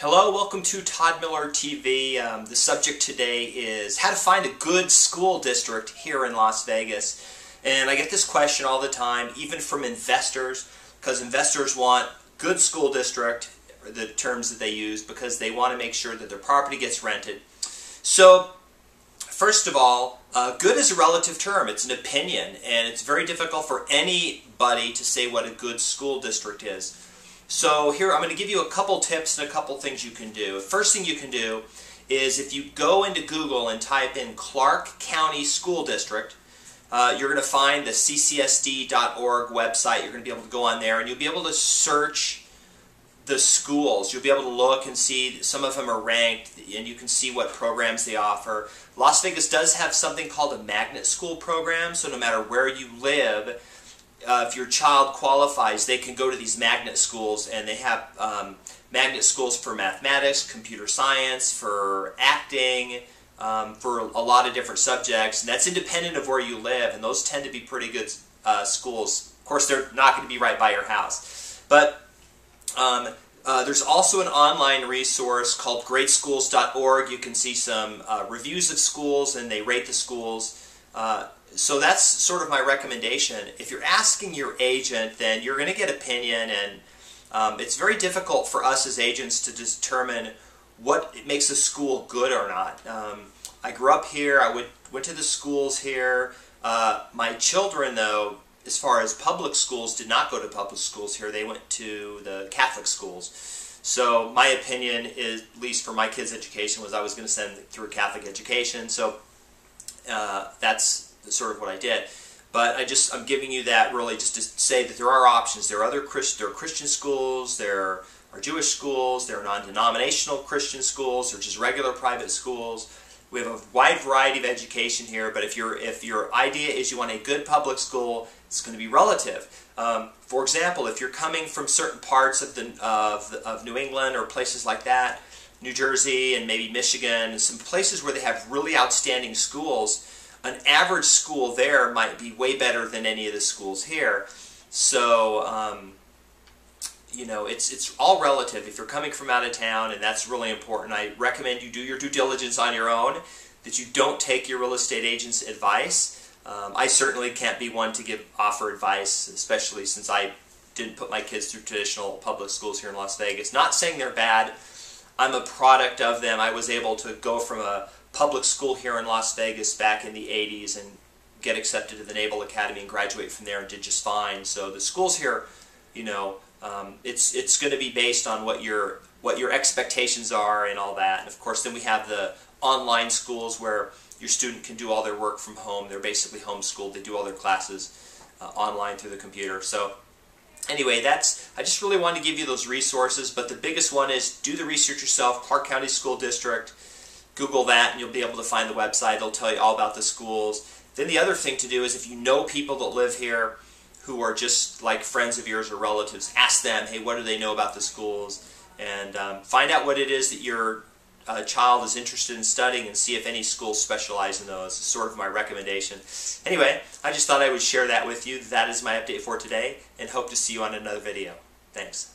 Hello, welcome to Todd Miller TV. The subject today is how to find a good school district here in Las Vegas. And I get this question all the time, even from investors, because investors want good school district, the terms that they use, because they want to make sure that their property gets rented. So, first of all, good is a relative term. It's an opinion, and it's very difficult for anybody to say what a good school district is. So here I'm going to give you a couple tips and a couple things you can do. First thing you can do is if you go into Google and type in Clark County School District, you're going to find the ccsd.org website. You're going to be able to go on there and you'll be able to search the schools. You'll be able to look and see some of them are ranked and you can see what programs they offer. Las Vegas does have something called a magnet school program, so no matter where you live, if your child qualifies, they can go to these magnet schools, and they have magnet schools for mathematics, computer science, for acting, for a lot of different subjects, and that's independent of where you live, and those tend to be pretty good schools. Of course, they're not going to be right by your house. But there's also an online resource called greatschools.org. You can see some reviews of schools, and they rate the schools. So that's sort of my recommendation. If you're asking your agent, then you're going to get opinion, and it's very difficult for us as agents to determine what makes a school good or not. I grew up here. I went to the schools here. My children, though, as far as public schools, did not go to public schools here. They went to the Catholic schools. So my opinion is, at least for my kids' education, was I was going to send them through Catholic education. So that's sort of what I did. But I'm giving you that really just to say that there are options. There are Christian schools, there are Jewish schools, there are non-denominational Christian schools, there are just regular private schools. We have a wide variety of education here, but if your idea is you want a good public school, it's going to be relative. For example, if you're coming from certain parts of New England or places like that, New Jersey and maybe Michigan, and some places where they have really outstanding schools, an average school there might be way better than any of the schools here. So, you know, it's all relative. If you're coming from out of town, and that's really important, I recommend you do your due diligence on your own, that you don't take your real estate agent's advice. I certainly can't be one to offer advice, especially since I didn't put my kids through traditional public schools here in Las Vegas. Not saying they're bad. I'm a product of them. I was able to go from a public school here in Las Vegas back in the 80s and get accepted to the Naval Academy and graduate from there and did just fine. So the schools here, you know, it's going to be based on what your expectations are and all that. And of course, then we have the online schools where your student can do all their work from home. They're basically homeschooled. They do all their classes online through the computer. So anyway, I just really wanted to give you those resources, but the biggest one is do the research yourself. Clark County School District. Google that and you'll be able to find the website. It'll tell you all about the schools. Then the other thing to do is if you know people that live here who are just like friends of yours or relatives, ask them, hey, what do they know about the schools? And find out what it is that your child is interested in studying and see if any schools specialize in those. It's sort of my recommendation. Anyway, I just thought I would share that with you. That is my update for today, and hope to see you on another video. Thanks.